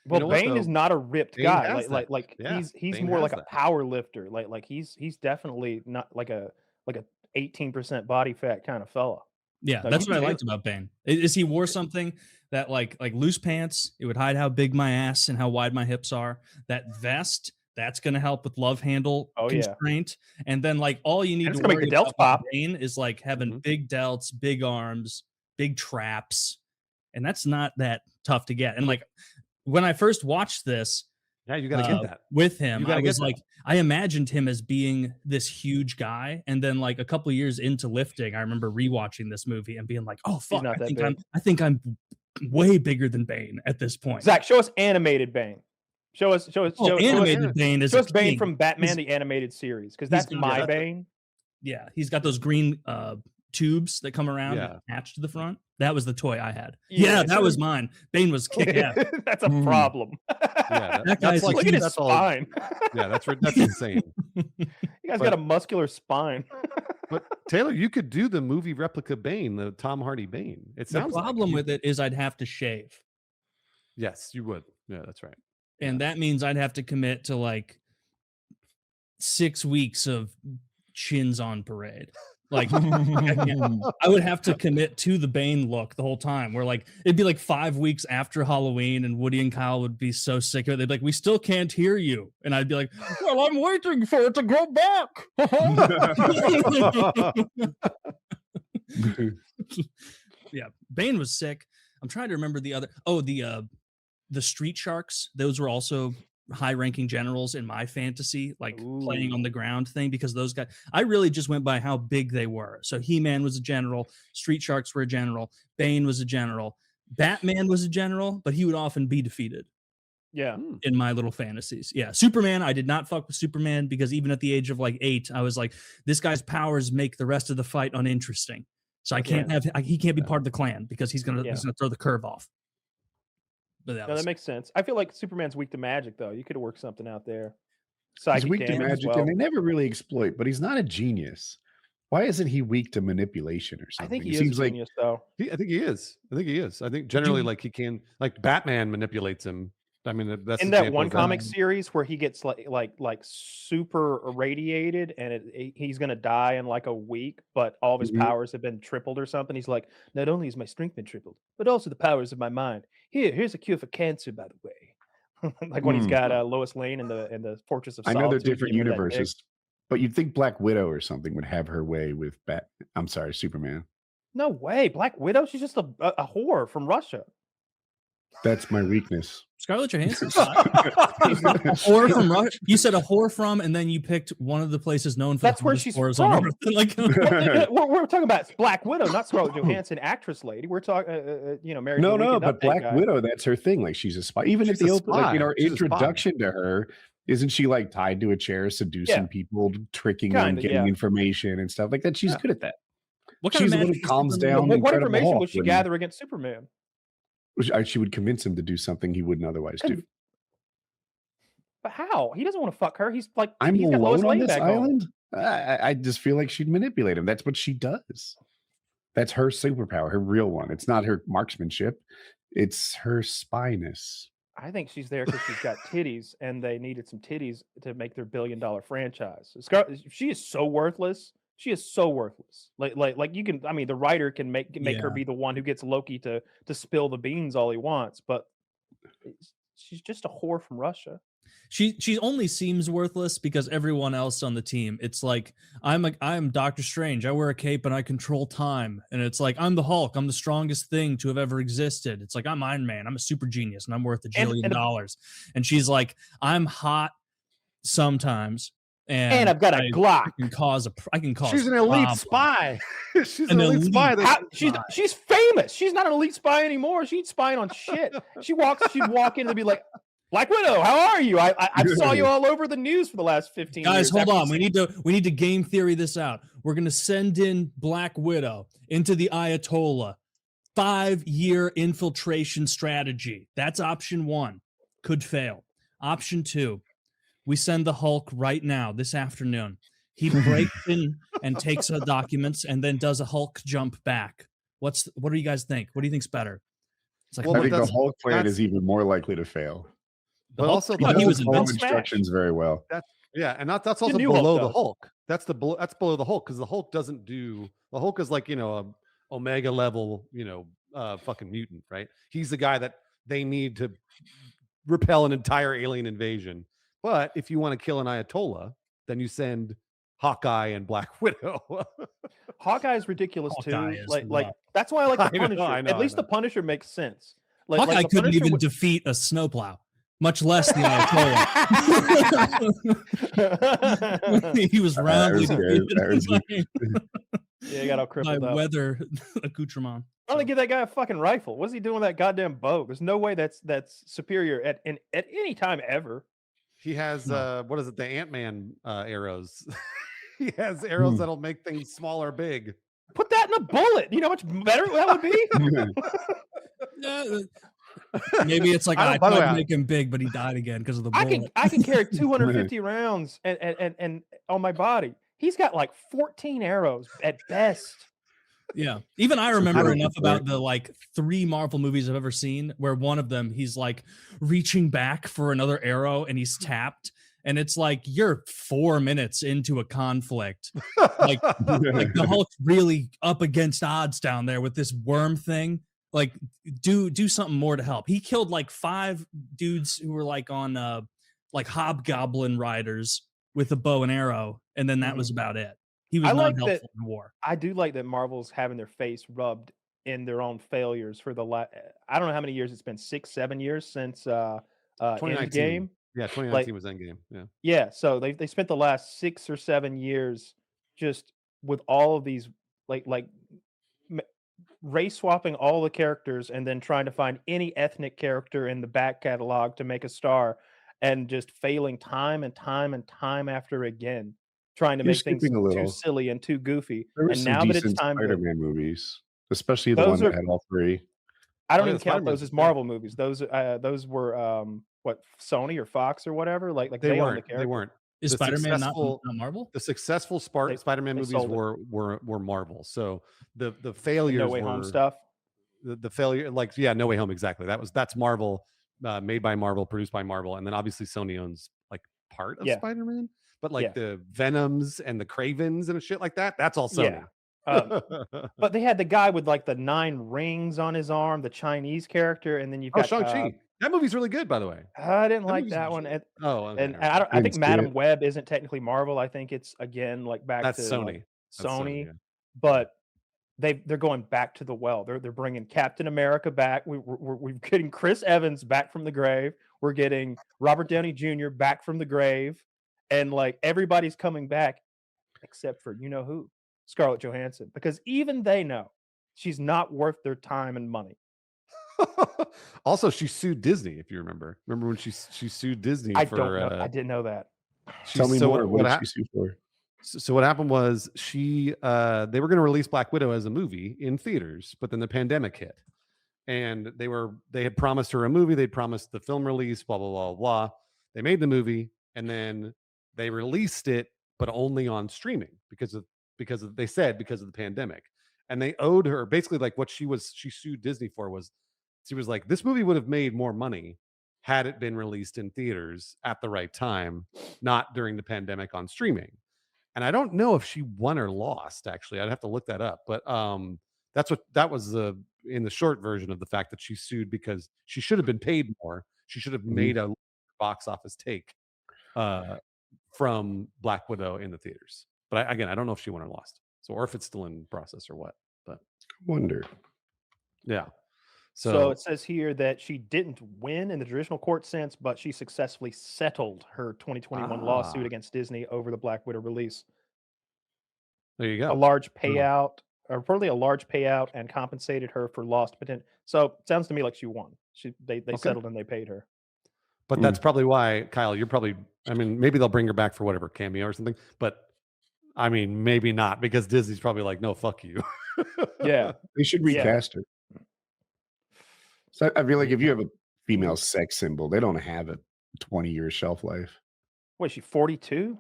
Well, Bane is not a ripped Bane guy. has that. Yeah, He's Bane more has like a that. power lifter. He's definitely not like a 18% body fat kind of fella. Yeah, No, that's you what I do. liked about Bane. Is he wore something that like loose pants, it would hide how big my ass and how wide my hips are. That vest, that's gonna help with love handle Oh, yeah. constraint. And then like all you need And to it's gonna make worry the delts about with pop. Bane is like having big delts, big arms, big traps, and that's not that tough to get. And like when I first watched this, Yeah, you gotta get that. with him, gotta I was get that. like, I imagined him as being this huge guy, and then like a couple of years into lifting, I remember rewatching this movie and being like, "Oh fuck, not I that think big. I think I'm way bigger than Bane at this point." Zach, show us animated Bane. Show us Animated Bane is show a us Bane king. from Batman the animated series, because that's my Bane. Yeah, he's got those green tubes that come around Yeah. attached to the front. That was the toy I had. Yeah, Yeah, that was mine. Bane was kick ass. That's a problem. Yeah, That guy's Look at his that's all- spine. Yeah, that's insane. You guys But- got a muscular spine. But Taylor, you could do the movie replica Bane, the Tom Hardy Bane. It The sounds problem like with it is I'd have to shave. Yes, you would. Yeah, that's right. And that means I'd have to commit to like 6 weeks of chins on parade. Like I would have to commit to the Bane look the whole time, where like it'd be like 5 weeks after Halloween and Woody and Kyle would be so sick of it. They'd be like, "We still can't hear you." And I'd be like, "Well, I'm waiting for it to grow back." Yeah, Bane was sick. I'm trying to remember the other. Oh, the Street Sharks. Those were also high-ranking generals in my fantasy, like playing on the ground thing, because those guys, I really just went by how big they were. So He-Man was a general, Street Sharks were a general, Bane was a general, Batman was a general, but he would often be defeated. Yeah. In my little fantasies. Yeah. Superman, I did not fuck with Superman because even at the age of like 8, I was like, this guy's powers make the rest of the fight uninteresting. So I can't he can't be part of the clan because he's gonna throw the curve off. But that makes sense. I feel like Superman's weak to magic, though. You could have worked something out there. He's weak to magic, and they never really exploit, but he's not a genius. Why isn't he weak to manipulation or something? I think he is a genius, though. I think he is. I think generally, like he can, like Batman manipulates him. I mean, that's in that one comic series where he gets like super irradiated and he's gonna die in like a week, but all of his powers have been tripled or something. He's like, not only is my strength been tripled, but also the powers of my mind. Here's a cure for cancer, by the way. Like when he's got Lois Lane in the Fortress of Solitude. I know they're different universes, but you'd think Black Widow or something would have her way with Superman. No way, Black Widow. She's just a whore from Russia. That's my weakness. Scarlett Johansson. Whore from Russia. You said a whore from, and then you picked one of the places known for. That's where she's from. Like, we're talking about Black Widow, not Scarlett Johansson, actress lady. We're talking, married. No, but Black Widow, that's her thing. Like she's a spy. Even if the open, like in our introduction to her, isn't she like tied to a chair, seducing people, tricking them, getting information and stuff like that? She's good at that. What kind of magic calms down? What information would she gather against Superman? She would convince him to do something he wouldn't otherwise do. But how? He doesn't want to fuck her. He's like, I'm alone on this island. I just feel like she'd manipulate him. That's what she does. That's her superpower, her real one. It's not her marksmanship. It's her spyness. I think she's there because she's got titties, and they needed some titties to make their $1 billion franchise. She is so worthless. She is so worthless. Like you can. I mean, the writer can make her be the one who gets Loki to spill the beans all he wants, but she's just a whore from Russia. She only seems worthless because everyone else on the team, it's like I'm Doctor Strange. I wear a cape and I control time, and it's like I'm the Hulk. I'm the strongest thing to have ever existed. It's like I'm Iron Man. I'm a super genius, and I'm worth $1 jillion. And she's like, I'm hot sometimes. And I've got a Glock. I can cause. She's an elite spy. She's an elite spy. She's famous. She's not an elite spy anymore. She's spying on shit. She'd walk in and be like, Black Widow, how are you? I saw you all over the news for the last 15 years. Guys, hold on. We need to game theory this out. We're gonna send in Black Widow into the Ayatollah. 5-year infiltration strategy. That's option 1. Could fail. Option 2. We send the Hulk right now, this afternoon. He breaks in and takes the documents and then does a Hulk jump back. What do you guys think? What do you think's better? It's like, I think the Hulk plan is even more likely to fail. But also, he was instructions very well. And that's also below the Hulk. That's below the Hulk, because the Hulk doesn't do. The Hulk is like, a Omega level, fucking mutant, right? He's the guy that they need to repel an entire alien invasion. But if you want to kill an Ayatollah, then you send Hawkeye and Black Widow. Hawkeye is ridiculous too. Like that's why I like the Punisher. At least the Punisher makes sense. Hawkeye couldn't even defeat a snowplow, much less the Ayatollah. He was roundly defeated. Yeah, he got all crippled by up. Weather accoutrement. Why don't they give that guy a fucking rifle? What's he doing with that goddamn bow? There's no way that's superior at any time ever. He has what is it? The Ant-Man arrows. He has arrows that'll make things small or big. Put that in a bullet. You know how much better that would be? Maybe it's like I tried to make him big, but he died again because of the bullet. I can carry 250 rounds and on my body. He's got like 14 arrows at best. Yeah. Even I remember enough about the like 3 Marvel movies I've ever seen where one of them he's like reaching back for another arrow and he's tapped. And it's like you're 4 minutes into a conflict. Like the Hulk's really up against odds down there with this worm thing. Like do something more to help. He killed like 5 dudes who were like on like hobgoblin riders with a bow and arrow, and then that was about it. He was not helpful in war. I do like that Marvel's having their face rubbed in their own failures for the I don't know how many years it's been, 6-7 years since 2019. Endgame. Yeah, 2019 was Endgame. Yeah, so they spent the last 6 or 7 years just with all of these like race swapping all the characters and then trying to find any ethnic character in the back catalog to make a star, and just failing time and time and time after again, trying to make things too silly and too goofy. And now that it's time, Spider-Man movies, especially the one that had all 3. I don't even count those as Marvel movies. Those were what, Sony or Fox or whatever. Like they weren't. Is Spider-Man not Marvel? The successful Spider-Man movies were Marvel. So the failures, No Way Home stuff. The failure, like No Way Home, exactly. That's Marvel, made by Marvel, produced by Marvel, and then obviously Sony owns like part of Spider-Man. But like the Venoms and the Cravens and shit like that, that's all Sony. But they had the guy with like the 9 rings on his arm, the Chinese character, and then you've got Shang-Chi. That movie's really good, by the way. I didn't like that one. And I think Madam Web isn't technically Marvel. I think it's again like back to Sony. Like, Sony. But they're going back to the well. They're bringing Captain America back. We're getting Chris Evans back from the grave. We're getting Robert Downey Jr. back from the grave, and like everybody's coming back except for you know who, Scarlett Johansson, because even they know she's not worth their time and money. Also, she sued Disney. If you remember when she sued Disney I didn't know that. Tell me more. What did she sue for? So what happened was they were going to release Black Widow as a movie in theaters, but then the pandemic hit, and they had promised her a movie. They'd promised the film release, blah blah blah blah. They made the movie, and then they released it, but only on streaming because of the pandemic. And they owed her basically like what she sued Disney for was, she was like, this movie would have made more money had it been released in theaters at the right time, not during the pandemic on streaming. And I don't know if she won or lost, actually. I'd have to look that up. But that was in the short version of the fact that she sued because she should have been paid more. She should have made a box office take from Black Widow in the theaters. But I don't know if she won or lost. So, or if it's still in process or what. But I wonder. Yeah. So it says here that she didn't win in the traditional court sense, but she successfully settled her 2021 lawsuit against Disney over the Black Widow release. There you go. A large payout, or probably a large payout, and compensated her for lost potential. So it sounds to me like she won. They settled and they paid her. But that's probably why, Kyle, maybe they'll bring her back for whatever cameo or something. But I mean, maybe not, because Disney's probably like, no, fuck you. Yeah. They should recast her. So I feel like if you have a female sex symbol, they don't have a 20-year shelf life. Wait, she 42?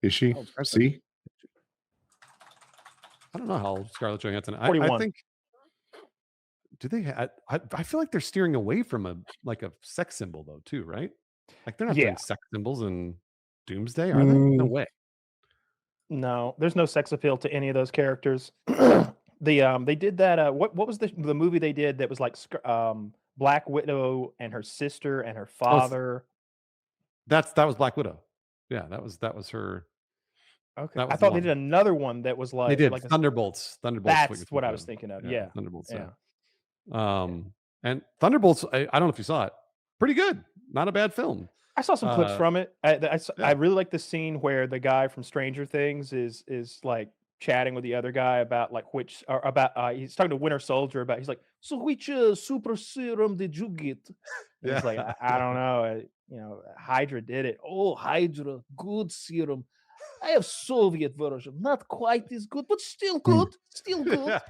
Is she? See? I don't know how old Scarlett Johansson. 41. I think do they have? I feel like they're steering away from a sex symbol though too, right? Like they're not doing sex symbols in Doomsday, are they? No way. No, there's no sex appeal to any of those characters. They did that. What was the movie they did that was like Black Widow and her sister and her father? That was Black Widow. Yeah, that was her. Okay, I thought they did another one that was like they did like Thunderbolts. That's what I was thinking of. Yeah, Thunderbolts. Yeah. And Thunderbolts. I don't know if you saw it. Pretty good. Not a bad film. I saw some clips from it. I really like the scene where the guy from Stranger Things is like chatting with the other guy about like he's talking to Winter Soldier about he's like, so which super serum did you get? And he's like, I don't know. Hydra did it. Oh, Hydra, good serum. I have Soviet version, not quite as good, but still good. Still good.